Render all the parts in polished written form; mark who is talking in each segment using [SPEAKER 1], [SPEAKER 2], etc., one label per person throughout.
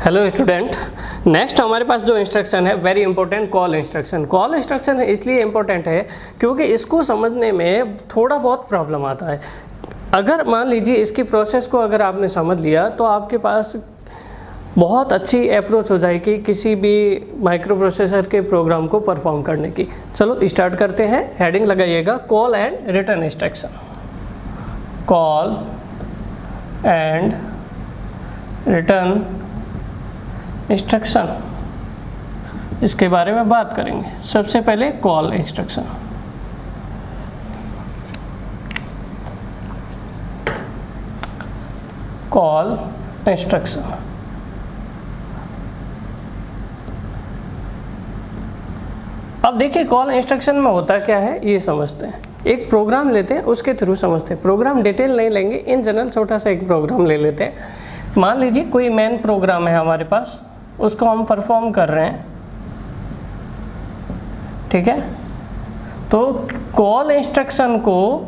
[SPEAKER 1] Hello student, next हमारे पास जो instruction है very important call instruction. Call instruction इसलिए इंपॉर्टेंट है क्योंकि इसको समझने में थोड़ा बहुत प्रॉब्लम आता है। अगर मान लीजिए इसकी प्रोसेस को अगर आपने समझ लिया तो आपके पास बहुत अच्छी अप्रोच हो जाएगी किसी भी माइक्रो प्रोसेसर के प्रोग्राम को परफॉर्म करने की। चलो स्टार्ट करते हैं। हेडिंग लगाइएगा call and return instruction. Call and return instruction, इसके बारे में बात करेंगे। सबसे पहले कॉल इंस्ट्रक्शन। कॉल इंस्ट्रक्शन अब देखिए कॉल इंस्ट्रक्शन में होता क्या है ये समझते हैं। एक प्रोग्राम लेते हैं, उसके थ्रू समझते हैं। प्रोग्राम डिटेल नहीं लेंगे, इन जनरल छोटा सा एक प्रोग्राम ले लेते हैं। मान लीजिए कोई मेन प्रोग्राम है हमारे पास, उसको हम परफॉर्म कर रहे हैं, ठीक है। तो कॉल इंस्ट्रक्शन को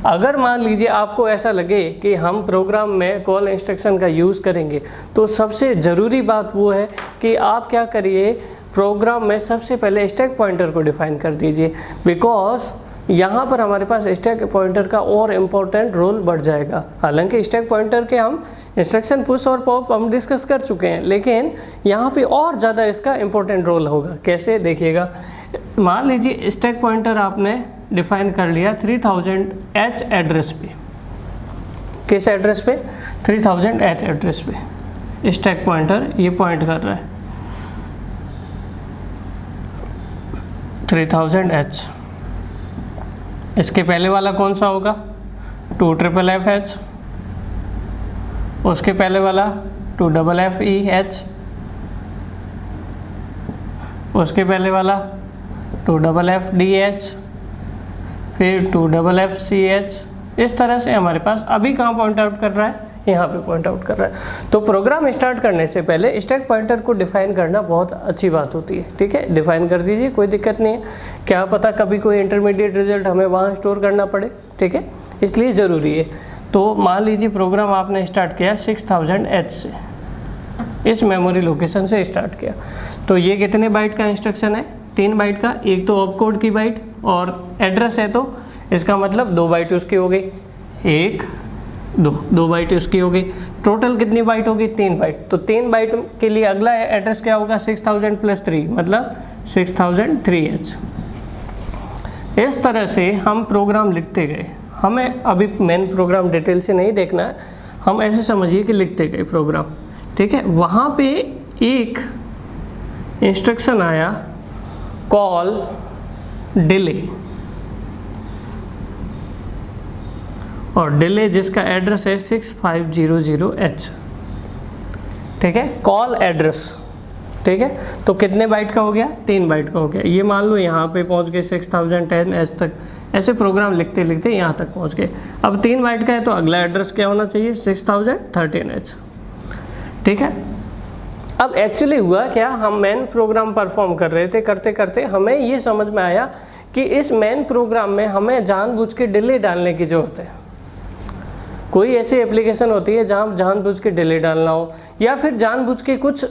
[SPEAKER 1] अगर मान लीजिए आपको ऐसा लगे कि हम प्रोग्राम में कॉल इंस्ट्रक्शन का यूज़ करेंगे तो सबसे ज़रूरी बात वो है कि आप क्या करिए, प्रोग्राम में सबसे पहले स्टैक पॉइंटर को डिफाइन कर दीजिए। बिकॉज यहाँ पर हमारे पास स्टैक पॉइंटर का और इम्पोर्टेंट रोल बढ़ जाएगा। हालांकि स्टैक पॉइंटर के हम इंस्ट्रक्शन पुश और पॉप हम डिस्कस कर चुके हैं, लेकिन यहाँ पे और ज़्यादा इसका इम्पोर्टेंट रोल होगा। कैसे देखिएगा, मान लीजिए स्टैक पॉइंटर आपने डिफाइन कर लिया 3000H एड्रेस पे। किस एड्रेस पे? 3000H एड्रेस पे स्टैक पॉइंटर ये पॉइंट कर रहा है 3000H। इसके पहले वाला कौन सा होगा? 2FFFH। उसके पहले वाला 2FFEH। उसके पहले वाला 2FFDH, फिर 2FFCH। इस तरह से हमारे पास अभी कहाँ पॉइंट आउट कर रहा है? यहाँ पे पॉइंट आउट कर रहा है। तो प्रोग्राम स्टार्ट करने से पहले स्टैक पॉइंटर को डिफाइन करना बहुत अच्छी बात होती है, ठीक है। डिफाइन कर दीजिए, कोई दिक्कत नहीं है। क्या पता कभी कोई इंटरमीडिएट रिजल्ट हमें वहाँ स्टोर करना पड़े, ठीक है, इसलिए ज़रूरी है। तो मान लीजिए प्रोग्राम आपने स्टार्ट किया 6000H से, इस मेमोरी लोकेशन से स्टार्ट किया। तो ये कितने बाइट का इंस्ट्रक्शन है? 3 बाइट का। एक तो ऑप कोड की बाइट और एड्रेस है, तो इसका मतलब 2 बाइट उसकी हो गई। 1 2 बाइट उसकी हो गई। टोटल कितनी बाइट होगी? 3 बाइट। तो 3 बाइट के लिए अगला एड्रेस क्या होगा? 6000 + 3 मतलब 6003H। इस तरह से हम प्रोग्राम लिखते गए। हमें अभी मेन प्रोग्राम डिटेल से नहीं देखना है, हम ऐसे समझिए कि लिखते गए प्रोग्राम, ठीक है। वहाँ पे एक इंस्ट्रक्शन आया कॉल डिले, और डिले जिसका एड्रेस है 6500H, ठीक है। कॉल एड्रेस, ठीक है। तो कितने बाइट का हो गया? 3 बाइट का हो गया। ये मान लो यहाँ पे पहुँच गए 6010H तक। ऐसे प्रोग्राम लिखते लिखते यहाँ तक पहुँच गए। अब 3 बाइट का है तो अगला एड्रेस क्या होना चाहिए? 6013H, ठीक है। अब एक्चुअली हुआ क्या, हम मेन प्रोग्राम परफॉर्म कर रहे थे, करते करते हमें ये समझ में आया कि इस मेन प्रोग्राम में हमें जानबूझ के डिले डालने की ज़रूरत है। कोई ऐसी एप्लीकेशन होती है जहाँ जानबूझ के डिले डालना हो, या फिर जानबूझ के कुछ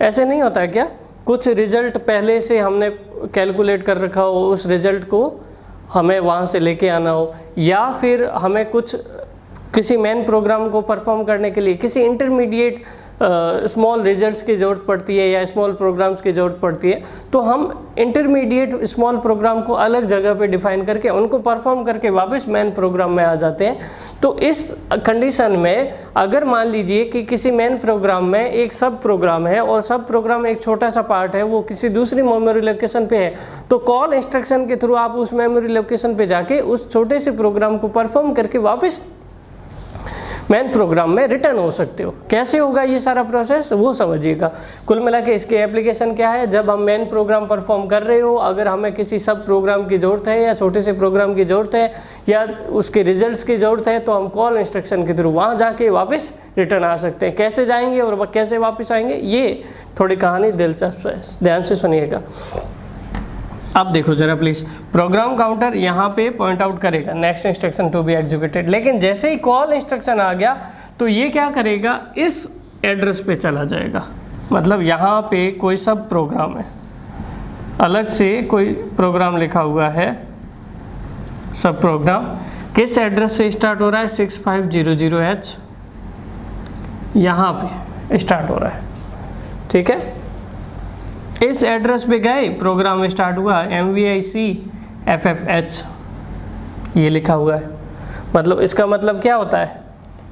[SPEAKER 1] ऐसे नहीं होता है क्या, कुछ रिजल्ट पहले से हमने कैलकुलेट कर रखा हो, उस रिजल्ट को हमें वहाँ से लेके आना हो, या फिर हमें कुछ किसी मेन प्रोग्राम को परफॉर्म करने के लिए किसी इंटरमीडिएट स्मॉल रिजल्ट्स की ज़रूरत पड़ती है या स्मॉल प्रोग्राम्स की ज़रूरत पड़ती है। तो हम इंटरमीडिएट स्मॉल प्रोग्राम को अलग जगह पे डिफाइन करके उनको परफॉर्म करके वापस मेन प्रोग्राम में आ जाते हैं। तो इस कंडीशन में अगर मान लीजिए कि किसी मेन प्रोग्राम में एक सब प्रोग्राम है और सब प्रोग्राम एक छोटा सा पार्ट है, वो किसी दूसरी मेमोरी लोकेशन पे है, तो कॉल इंस्ट्रक्शन के थ्रू आप उस मेमोरी लोकेशन पे जाके उस छोटे से प्रोग्राम को परफॉर्म करके वापस मेन प्रोग्राम में रिटर्न हो सकते हो। कैसे होगा ये सारा प्रोसेस वो समझिएगा। कुल मिला के इसकी एप्लीकेशन क्या है, जब हम मेन प्रोग्राम परफॉर्म कर रहे हो, अगर हमें किसी सब प्रोग्राम की ज़रूरत है या छोटे से प्रोग्राम की ज़रूरत है या उसके रिजल्ट्स की ज़रूरत है, तो हम कॉल इंस्ट्रक्शन के थ्रू वहाँ जाके वापस रिटर्न आ सकते हैं। कैसे जाएंगे और कैसे वापस आएंगे, ये थोड़ी कहानी दिलचस्प है, ध्यान से सुनिएगा। अब देखो जरा प्लीज, प्रोग्राम काउंटर यहाँ पे पॉइंट आउट करेगा next instruction to be executed, लेकिन जैसे ही कॉल इंस्ट्रक्शन आ गया तो ये क्या करेगा, इस एड्रेस पे चला जाएगा। मतलब यहाँ पे कोई सब प्रोग्राम है, अलग से कोई प्रोग्राम लिखा हुआ है, सब प्रोग्राम किस एड्रेस से स्टार्ट हो रहा है, 6500H यहाँ पे स्टार्ट हो रहा है। ठीक है, इस एड्रेस पे गए, प्रोग्राम स्टार्ट हुआ, MVIC FFH ये लिखा हुआ है। मतलब इसका मतलब क्या होता है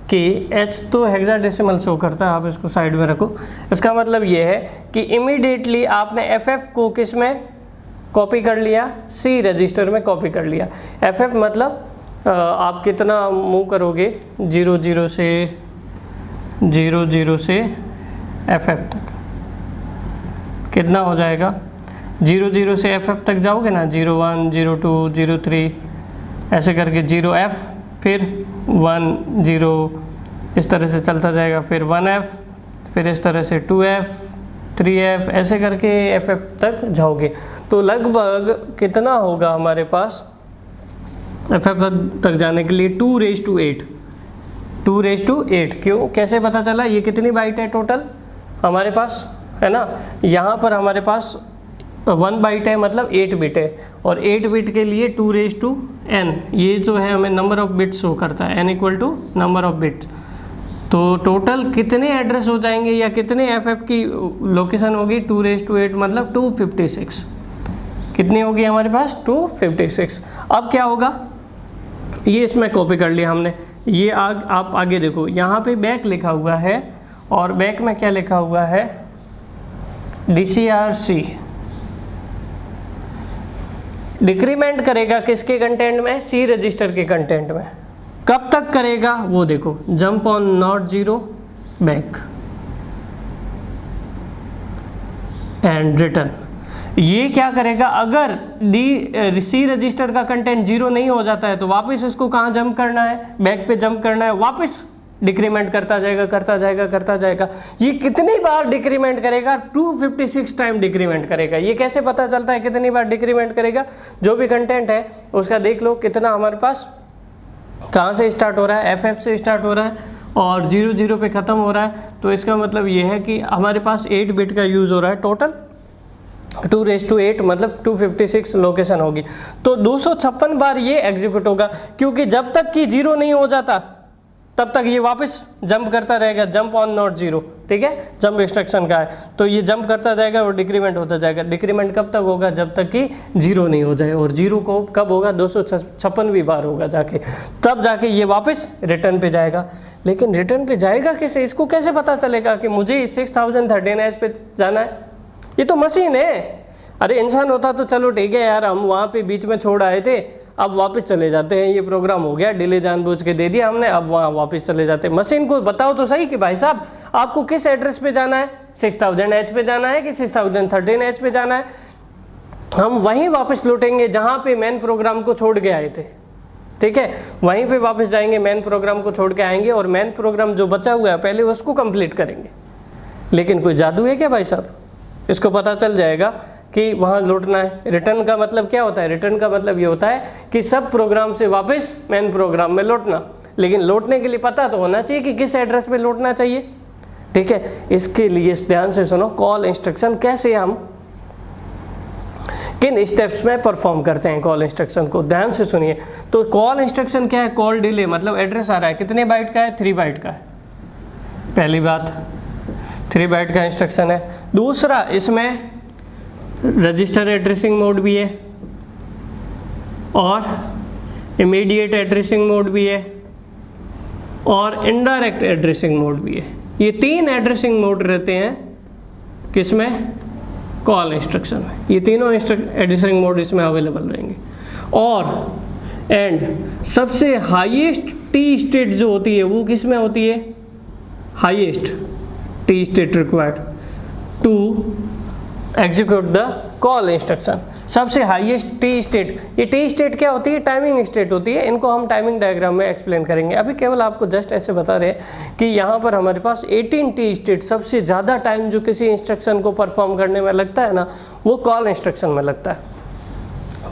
[SPEAKER 1] कि H तो हेक्साडेसिमल शो करता है, आप इसको साइड में रखो। इसका मतलब ये है कि इमीडिएटली आपने FF को किस में कॉपी कर लिया, C रजिस्टर में कॉपी कर लिया। FF मतलब आप कितना मूव करोगे, 00 से FF तक कितना हो जाएगा, 00 से FF तक जाओगे ना, 01, 02, 03 ऐसे करके 0F, फिर 1, 0 इस तरह से चलता जाएगा, फिर 1F, फिर इस तरह से 2F, 3F ऐसे करके FF तक जाओगे। तो लगभग कितना होगा हमारे पास FF तक जाने के लिए, 2⁸ 8। क्यों, कैसे पता चला, ये कितनी बाइट है टोटल हमारे पास, है ना। यहाँ पर हमारे पास 1 बाइट है, मतलब 8 बिट है, और 8 बिट के लिए 2⁻n ये जो है हमें नंबर ऑफ बिट शो करता है, n = नंबर ऑफ बिट। तो टोटल कितने एड्रेस हो जाएंगे या कितने FF की लोकेशन होगी, 2⁸ मतलब 256। कितनी होगी हमारे पास, 256। अब क्या होगा, ये इसमें कॉपी कर लिया हमने, ये आप आगे देखो, यहाँ पे बैक लिखा हुआ है, और बैक में क्या लिखा हुआ है, DCRC डिक्रीमेंट करेगा किसके कंटेंट में, C रजिस्टर के कंटेंट में। कब तक करेगा वो देखो, jump on not 0 back and return. ये क्या करेगा, अगर C रजिस्टर का कंटेंट 0 नहीं हो जाता है तो वापस उसको कहाँ जंप करना है, बैक पे जंप करना है, वापस डिक्रीमेंट करता जाएगा। ये कितनी बार डिक्रीमेंट करेगा, 256 टाइम डिक्रीमेंट करेगा। ये कैसे पता चलता है कितनी बार डिक्रीमेंट करेगा, जो भी कंटेंट है उसका देख लो कितना हमारे पास कहाँ से स्टार्ट हो रहा है, FF से स्टार्ट हो रहा है और 00 पे ख़त्म हो रहा है। तो इसका मतलब ये है कि हमारे पास 8 बिट का यूज़ हो रहा है, टोटल 2⁸ मतलब 256 लोकेशन होगी। तो 256 बार ये एग्जीक्यूट होगा, क्योंकि जब तक कि 0 नहीं हो जाता तब तक ये वापस जंप करता रहेगा, जंप ऑन नॉट 0। ठीक है, जंप इंस्ट्रक्शन का है, तो ये जंप करता जाएगा और डिक्रीमेंट होता जाएगा। डिक्रीमेंट कब तक होगा, जब तक कि 0 नहीं हो जाए, और 0 को कब होगा, 256वीं बार होगा जाके, तब जाके ये वापस रिटर्न पे जाएगा। लेकिन रिटर्न पे जाएगा कैसे, इसको कैसे पता चलेगा कि मुझे 6013H पे जाना है, ये तो मशीन है। अरे इंसान होता तो चलो ठीक है यार, हम वहाँ पे बीच में छोड़ आए थे, अब वापस चले जाते हैं, ये प्रोग्राम हो गया, डिले जानबूझ के दे दिया हमने, अब वहाँ वापस चले जाते हैं। मशीन को बताओ तो सही कि भाई साहब आपको किस एड्रेस पे जाना है, 6000H पे जाना है कि 6013H पे जाना है। हम वहीं वापस लौटेंगे जहाँ पे मेन प्रोग्राम को छोड़ के आए थे। ठीक है, वहीं पे वापस जाएंगे, मेन प्रोग्राम को छोड़ के आएंगे, और मेन प्रोग्राम जो बचा हुआ है पहले उसको कंप्लीट करेंगे। लेकिन कोई जादू है क्या भाई साहब, इसको पता चल जाएगा कि वहाँ लौटना है। रिटर्न का मतलब क्या होता है, रिटर्न का मतलब ये होता है कि सब प्रोग्राम से वापस मेन प्रोग्राम में लौटना। लेकिन लौटने के लिए पता तो होना चाहिए कि किस एड्रेस पे लौटना चाहिए। ठीक है, इसके लिए ध्यान से सुनो, कॉल इंस्ट्रक्शन कैसे हम किन स्टेप्स में परफॉर्म करते हैं, कॉल इंस्ट्रक्शन को ध्यान से सुनिए। तो कॉल इंस्ट्रक्शन क्या है, कॉल डिले मतलब एड्रेस आ रहा है, कितने बाइट का है, 3 बाइट का है। पहली बात 3 बाइट का इंस्ट्रक्शन है। दूसरा, इसमें रजिस्टर एड्रेसिंग मोड भी है और इमीडिएट एड्रेसिंग मोड भी है और इनडायरेक्ट एड्रेसिंग मोड भी है। ये 3 एड्रेसिंग मोड रहते हैं किसमें, कॉल इंस्ट्रक्शन में। ये तीनों एड्रेसिंग मोड इसमें अवेलेबल रहेंगे। और एंड सबसे हाईएस्ट टी स्टेट जो होती है वो किस में होती है, highest T state required to execute the call instruction. सबसे हाईएस्ट टी स्टेट, ये टी स्टेट क्या होती है, टाइमिंग स्टेट होती है। इनको हम टाइमिंग डायग्राम में एक्सप्लेन करेंगे। अभी केवल आपको जस्ट ऐसे बता रहे हैं कि यहाँ पर हमारे पास 18 टी स्टेट, सबसे ज़्यादा टाइम जो किसी इंस्ट्रक्शन को परफॉर्म करने में लगता है ना, वो कॉल इंस्ट्रक्शन में लगता है।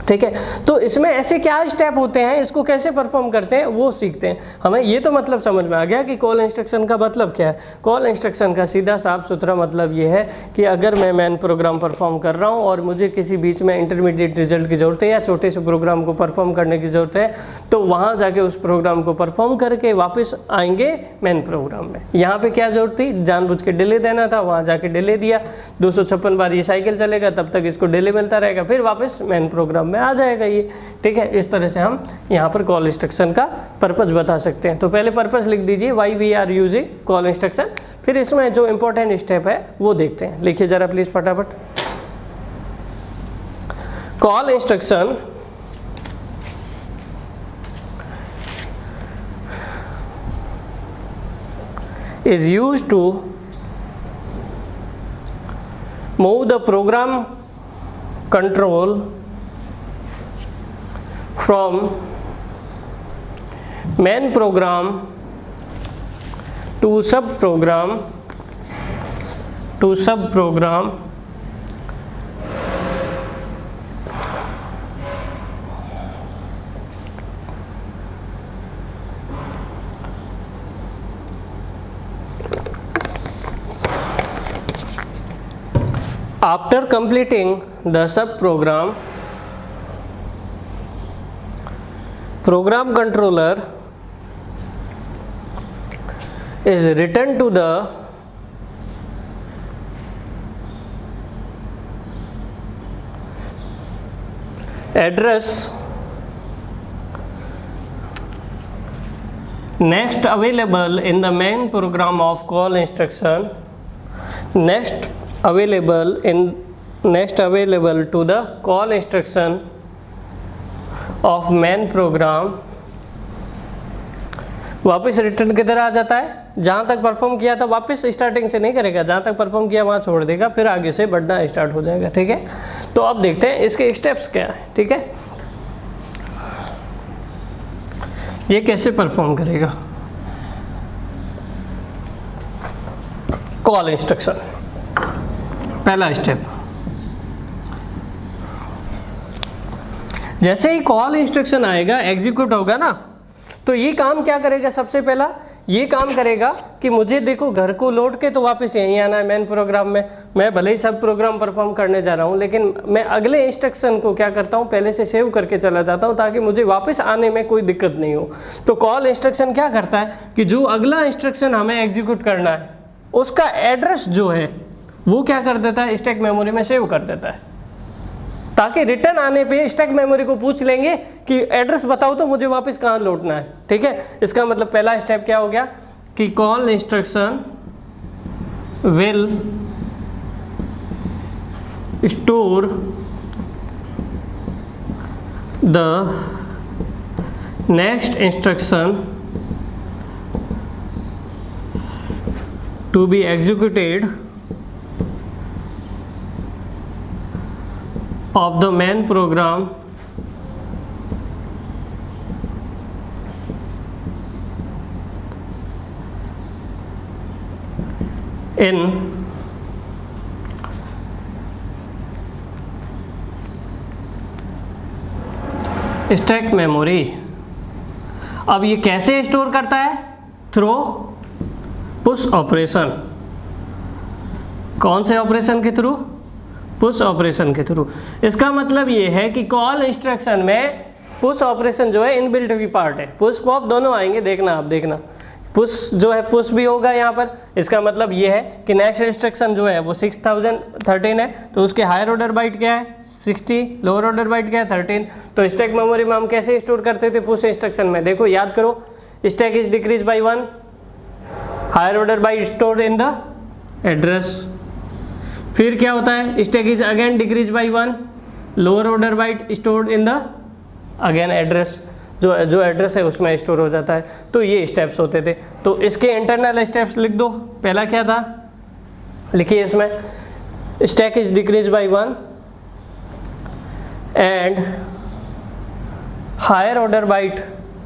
[SPEAKER 1] ठीक है। तो इसमें ऐसे क्या स्टेप होते हैं, इसको कैसे परफॉर्म करते हैं वो सीखते हैं। हमें ये तो मतलब समझ में आ गया कि कॉल इंस्ट्रक्शन का मतलब क्या है। कॉल इंस्ट्रक्शन का सीधा साफ सुथरा मतलब ये है कि अगर मैं मैन प्रोग्राम परफॉर्म कर रहा हूँ और मुझे किसी बीच में इंटरमीडिएट रिजल्ट की ज़रूरत है या छोटे से प्रोग्राम को परफॉर्म करने की ज़रूरत है, तो वहाँ जाके उस प्रोग्राम को परफॉर्म करके वापस आएंगे मैन प्रोग्राम में। यहाँ पे क्या ज़रूरत थी, जानबूझ के डिले देना था, वहाँ जाके डिले दिया, 256 बार ये साइकिल चलेगा, तब तक इसको डिले मिलता रहेगा, फिर वापस मैन प्रोग्राम में आ जाएगा ये। ठीक है, इस तरह से हम यहाँ पर कॉल इंस्ट्रक्शन का पर्पस बता सकते हैं। तो पहले पर्पस लिख दीजिए, why we are using call instruction. फिर इसमें जो इंपॉर्टेंट स्टेप है वो देखते हैं। लिखिए जरा प्लीज फटाफट। Call instruction is used to move the program control from main program to subprogram after completing the subprogram. Program controller is returned to the address next available in the main program of call instruction, next available to the call instruction of main program। वापस return किधर आ जाता है, जहाँ तक perform किया था वापस starting से नहीं करेगा, जहाँ तक परफॉर्म किया वहाँ छोड़ देगा, फिर आगे से बढ़ना स्टार्ट हो जाएगा। ठीक है, तो अब देखते हैं इसके स्टेप्स क्या है। ठीक है, ये कैसे परफॉर्म करेगा कॉल इंस्ट्रक्शन। पहला स्टेप, जैसे ही कॉल इंस्ट्रक्शन आएगा, एग्जीक्यूट होगा ना, तो ये काम क्या करेगा, सबसे पहला ये काम करेगा कि मुझे देखो घर को लौट के तो वापस यहीं आना है मैन प्रोग्राम में। मैं भले ही सब प्रोग्राम परफॉर्म करने जा रहा हूँ, लेकिन मैं अगले इंस्ट्रक्शन को क्या करता हूँ, पहले से सेव करके चला जाता हूँ ताकि मुझे वापस आने में कोई दिक्कत नहीं हो। तो कॉल इंस्ट्रक्शन क्या करता है कि जो अगला इंस्ट्रक्शन हमें एग्जीक्यूट करना है उसका एड्रेस जो है वो क्या कर देता है, स्टैक मेमोरी में सेव कर देता है, ताकि रिटर्न आने पे स्टैक मेमोरी को पूछ लेंगे कि एड्रेस बताओ तो मुझे वापस कहाँ लौटना है। ठीक है, इसका मतलब पहला स्टेप क्या हो गया कि call instruction will store the next instruction to be executed of the main program in stack memory। अब ये कैसे स्टोर करता है, थ्रू पुश ऑपरेशन। कौन से ऑपरेशन के थ्रू, पुश ऑपरेशन के थ्रू। इसका मतलब ये है कि कॉल इंस्ट्रक्शन में पुश ऑपरेशन जो है इनबिल्ट भी पार्ट है, पुश पॉप दोनों आएंगे, देखना आप देखना, पुश जो है पुश भी होगा यहाँ पर। इसका मतलब ये है कि नेक्स्ट इंस्ट्रक्शन जो है वो 6013 है, तो उसके हायर ऑर्डर बाइट क्या है 60, लोअर ऑर्डर बाइट क्या है 13। तो स्टैक मेमोरी में हम कैसे स्टोर करते थे पुश इंस्ट्रक्शन में, देखो याद करो, stack is decrease by 1, higher order byte store in the address. फिर क्या होता है, stack is again decrease by 1, lower order byte stored in the again address, जो एड्रेस है उसमें स्टोर हो जाता है। तो ये स्टेप्स होते थे। तो इसके इंटरनल स्टेप्स लिख दो। पहला क्या था, लिखिए इसमें, stack is decrease by 1 and higher order byte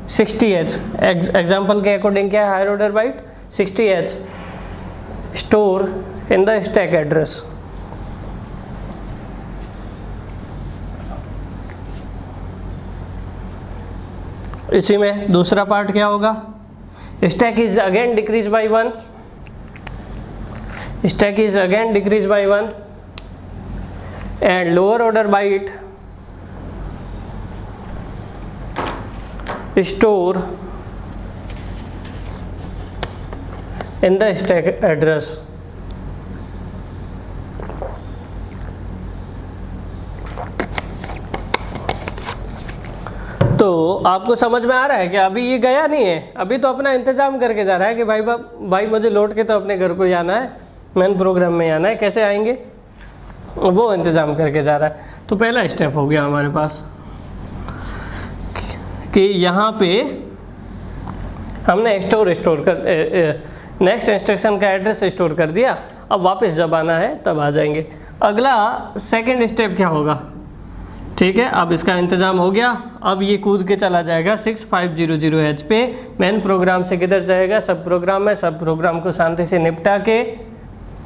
[SPEAKER 1] 60H, example के अकॉर्डिंग क्या है higher order byte 60H store in the stack address. इसी में दूसरा पार्ट क्या होगा, stack is again decrease by 1, stack is again decreased by 1 and lower order byte store in the stack address. तो आपको समझ में आ रहा है कि अभी ये गया नहीं है, अभी तो अपना इंतजाम करके जा रहा है कि भाई मुझे लौट के तो अपने घर को जाना है, मेन प्रोग्राम में आना है, कैसे आएंगे वो इंतज़ाम करके जा रहा है। तो पहला स्टेप हो गया हमारे पास कि यहाँ पे हमने नेक्स्ट इंस्ट्रक्शन का एड्रेस स्टोर कर दिया। अब वापस जब आना है तब आ जाएंगे। अगला सेकंड स्टेप क्या होगा, ठीक है, अब इसका इंतज़ाम हो गया। अब ये कूद के चला जाएगा 6500H पे, मेन प्रोग्राम से किधर जाएगा, सब प्रोग्राम में। सब प्रोग्राम को शांति से निपटा के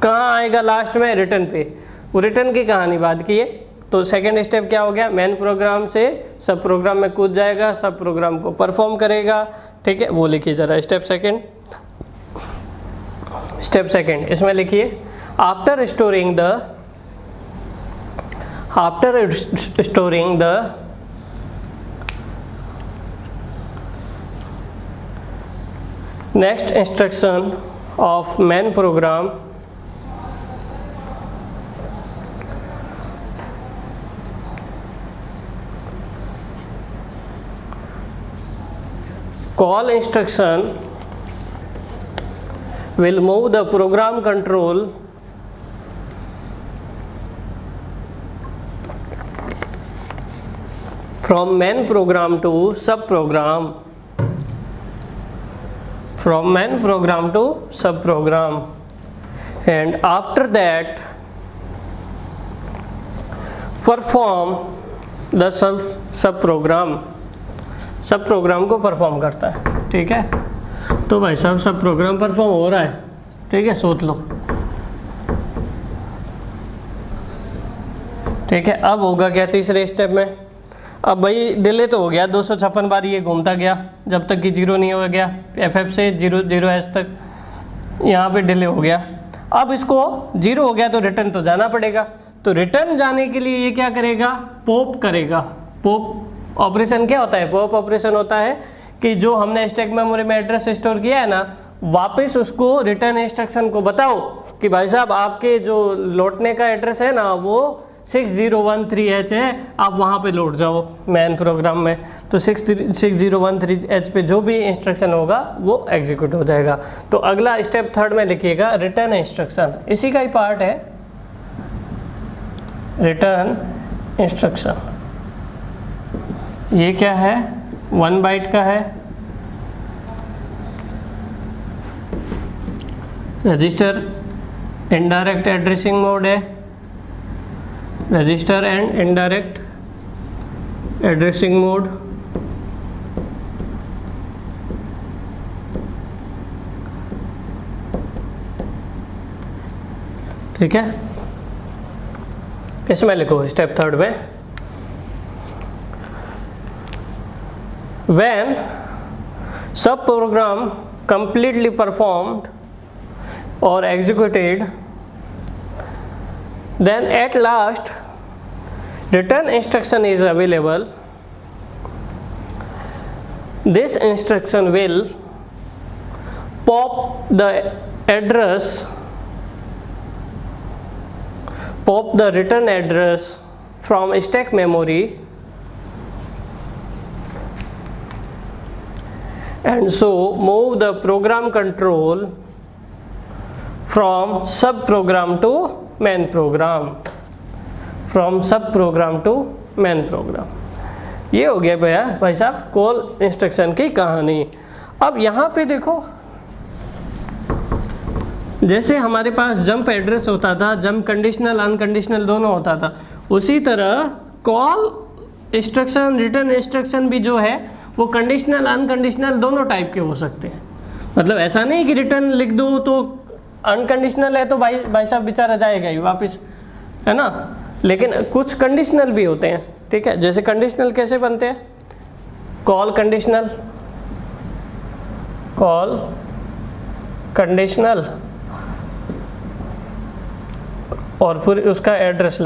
[SPEAKER 1] कहाँ आएगा लास्ट में, रिटर्न पे। वो रिटर्न की कहानी बात की है। तो सेकंड स्टेप क्या हो गया, मेन प्रोग्राम से सब प्रोग्राम में कूद जाएगा, सब प्रोग्राम को परफॉर्म करेगा, ठीक है। वो लिखिए ज़रा स्टेप सेकंड इसमें लिखिए, after storing the next instruction of main program call instruction will move the program control from main program to subprogram, and after that perform the subprogram, सब प्रोग्राम को परफॉर्म करता है, ठीक है। तो भाई साहब सब प्रोग्राम परफॉर्म हो रहा है, ठीक है, सोच लो, ठीक है। अब होगा क्या तीसरे स्टेप में, अब भाई डिले तो हो गया 256 बार ये घूमता गया जब तक कि 0 नहीं हो गया, FF से 0 तक यहाँ पे डिले हो गया। अब इसको 0 हो गया तो रिटर्न तो जाना पड़ेगा। तो रिटर्न जाने के लिए ये क्या करेगा, पॉप करेगा। पॉप ऑपरेशन क्या होता है, पॉप ऑपरेशन होता है कि जो हमने स्टैक मेमोरी में एड्रेस स्टोर किया है ना, वापस उसको रिटर्न इंस्ट्रक्शन को बताओ कि भाई साहब आपके जो लौटने का एड्रेस है ना वो 6013H है, आप वहाँ पे लौट जाओ मेन प्रोग्राम में। तो 6013H पे जो भी इंस्ट्रक्शन होगा वो एग्जीक्यूट हो जाएगा। तो अगला स्टेप थर्ड में लिखिएगा रिटर्न इंस्ट्रक्शन, इसी का ही पार्ट है रिटर्न इंस्ट्रक्शन। ये क्या है, 1 बाइट का है, रजिस्टर इनडायरेक्ट एड्रेसिंग मोड है, register and indirect addressing mode, ठीक है। इसमें लिखो स्टेप थर्ड में, when subprogram completely performed or executed, then at last return instruction is available. This instruction will pop the return address from stack memory and so move the program control from subprogram to main program, ये हो गया भैया भाई साहब call instruction की कहानी। अब यहाँ पे देखो, जैसे हमारे पास जंप एड्रेस होता था, जंप कंडीशनल अनकंडीशनल दोनों होता था, उसी तरह कॉल इंस्ट्रक्शन रिटर्न इंस्ट्रक्शन भी जो है वो कंडीशनल अनकंडीशनल दोनों टाइप के हो सकते हैं। मतलब ऐसा नहीं कि रिटर्न लिख दो तो अनकंडीशनल है तो भाई साहब बेचारा जाएगा ही वापस, है ना। लेकिन कुछ कंडीशनल भी होते हैं, ठीक है। जैसे कंडीशनल कैसे बनते हैं, कॉल कंडीशनल, कॉल कंडीशनल और फिर उसका एड्रेस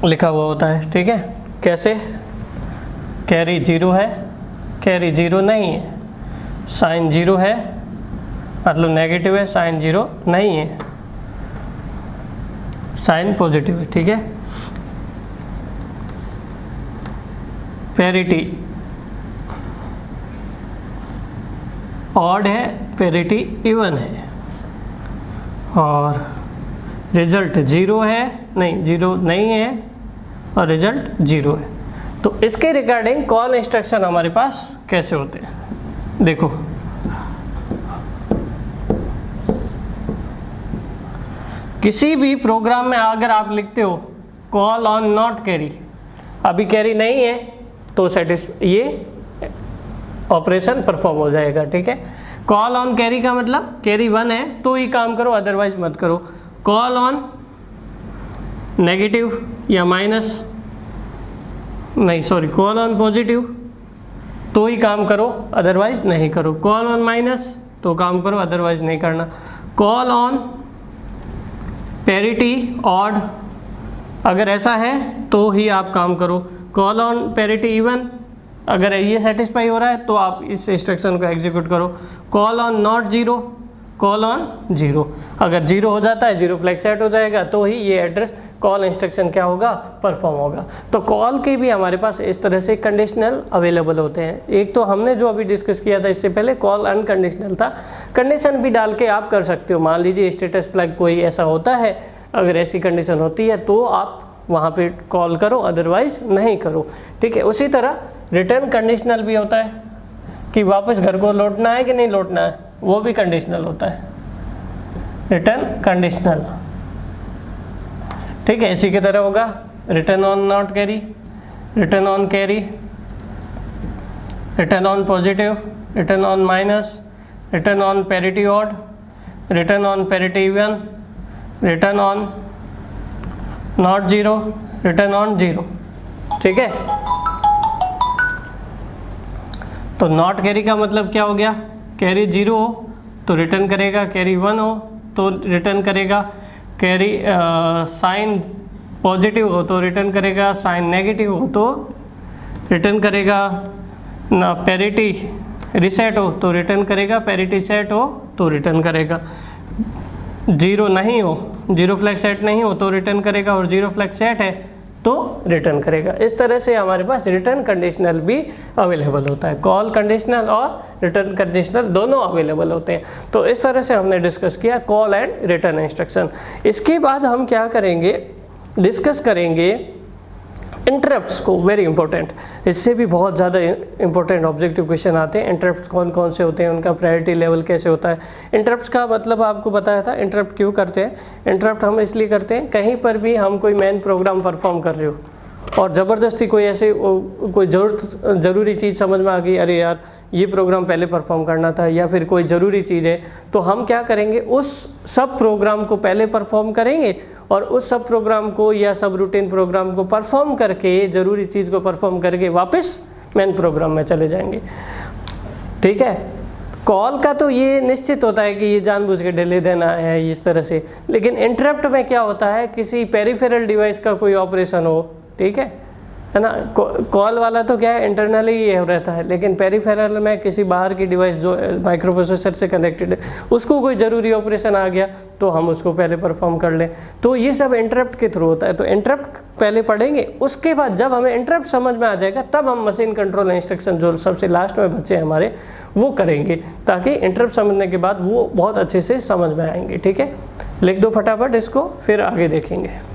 [SPEAKER 1] लिखा हुआ होता है, ठीक है। कैसे? कैरी 0 है, कैरी 0 नहीं है, साइन 0 है, मतलब नेगेटिव है, साइन 0 नहीं है, साइन पॉजिटिव है, ठीक है। पैरिटी ऑड है, पैरिटी इवन है, और रिजल्ट 0 है, नहीं 0 नहीं है, और रिजल्ट 0 है। तो इसके रिगार्डिंग कॉल इंस्ट्रक्शन हमारे पास कैसे होते हैं, देखो। किसी भी प्रोग्राम में अगर आप लिखते हो कॉल ऑन नॉट कैरी, अभी कैरी नहीं है, तो ये ऑपरेशन परफॉर्म हो जाएगा, ठीक है। कॉल ऑन कैरी का मतलब कैरी 1 है तो ही काम करो, अदरवाइज मत करो। कॉल ऑन नेगेटिव या माइनस, नहीं सॉरी, कॉल ऑन पॉजिटिव तो ही काम करो, अदरवाइज नहीं करो। कॉल ऑन माइनस तो काम करो, अदरवाइज नहीं करना। कॉल ऑन पैरिटी ऑड, अगर ऐसा है तो ही आप काम करो। कॉल ऑन पैरिटी इवन, अगर ये सेटिस्फाई हो रहा है तो आप इस इंस्ट्रक्शन को एग्जीक्यूट करो। Call on not 0, call on 0, अगर 0 हो जाता है, 0 फ्लैग सेट हो जाएगा तो ही ये एड्रेस कॉल इंस्ट्रक्शन क्या होगा, परफॉर्म होगा। तो कॉल के भी हमारे पास इस तरह से कंडीशनल अवेलेबल होते हैं। एक तो हमने जो अभी डिस्कस किया था इससे पहले, कॉल अनकंडीशनल था, कंडीशन भी डाल के आप कर सकते हो। मान लीजिए स्टेटस फ्लैग कोई ऐसा होता है, अगर ऐसी कंडीशन होती है तो आप वहाँ पे कॉल करो, अदरवाइज नहीं करो, ठीक है। उसी तरह रिटर्न कंडीशनल भी होता है कि वापस घर को लौटना है कि नहीं लौटना है, वो भी कंडीशनल होता है, रिटर्न कंडीशनल, ठीक है। इसी की तरह होगा return on not carry, return on carry, return on positive, return on minus, return on parity odd, return on parity even, return on not 0, return on 0, ठीक है। तो नॉट कैरी का मतलब क्या हो गया, कैरी 0 हो तो रिटर्न करेगा, कैरी 1 हो तो रिटर्न करेगा, कैरी साइन पॉजिटिव हो तो रिटर्न करेगा, साइन नेगेटिव हो तो रिटर्न करेगा, ना पैरिटी रिसेट हो तो रिटर्न करेगा, पैरिटी सेट हो तो रिटर्न करेगा, 0 नहीं हो, 0 फ्लैग सेट नहीं हो तो रिटर्न करेगा, और 0 फ्लैग सेट है तो रिटर्न करेगा। इस तरह से हमारे पास रिटर्न कंडीशनल भी अवेलेबल होता है। कॉल कंडीशनल और रिटर्न कंडीशनल दोनों अवेलेबल होते हैं। तो इस तरह से हमने डिस्कस किया कॉल एंड रिटर्न इंस्ट्रक्शन। इसके बाद हम क्या करेंगे, डिस्कस करेंगे इंटरप्ट्स को, वेरी इंपॉर्टेंट। इससे भी बहुत ज़्यादा इंपॉर्टेंट ऑब्जेक्टिव क्वेश्चन आते हैं। इंटरप्ट्स कौन कौन से होते हैं, उनका प्रायोरिटी लेवल कैसे होता है। इंटरप्ट्स का मतलब आपको बताया था, इंटरप्ट क्यों करते हैं। इंटरप्ट हम इसलिए करते हैं, कहीं पर भी हम कोई मेन प्रोग्राम परफॉर्म कर रहे हो और ज़बरदस्ती कोई ऐसे कोई ज़रूरी चीज़ समझ में आ गई, अरे यार ये प्रोग्राम पहले परफॉर्म करना था, या फिर कोई ज़रूरी चीज़ है, तो हम क्या करेंगे, उस सब प्रोग्राम को पहले परफॉर्म करेंगे और उस सब प्रोग्राम को या सब रूटीन प्रोग्राम को परफॉर्म करके, ज़रूरी चीज़ को परफॉर्म करके वापस मेन प्रोग्राम में चले जाएंगे, ठीक है। कॉल का तो ये निश्चित होता है कि ये जानबूझ के डिले देना है इस तरह से, लेकिन इंटरप्ट में क्या होता है, किसी पेरिफेरल डिवाइस का कोई ऑपरेशन हो, ठीक है ना। कॉल वाला तो क्या है, इंटरनली ये रहता है, लेकिन पेरिफेरल में किसी बाहर की डिवाइस जो माइक्रो प्रोसेसर से कनेक्टेड है, उसको कोई ज़रूरी ऑपरेशन आ गया तो हम उसको पहले परफॉर्म कर लें। तो ये सब इंटरप्ट के थ्रू होता है। तो इंटरप्ट पहले पढ़ेंगे, उसके बाद जब हमें इंटरप्ट समझ में आ जाएगा तब हम मशीन कंट्रोल इंस्ट्रक्शन जो सबसे लास्ट में बचे हमारे वो करेंगे, ताकि इंटरप्ट समझने के बाद वो बहुत अच्छे से समझ में आएंगे, ठीक है। लिख दो फटाफट इसको, फिर आगे देखेंगे।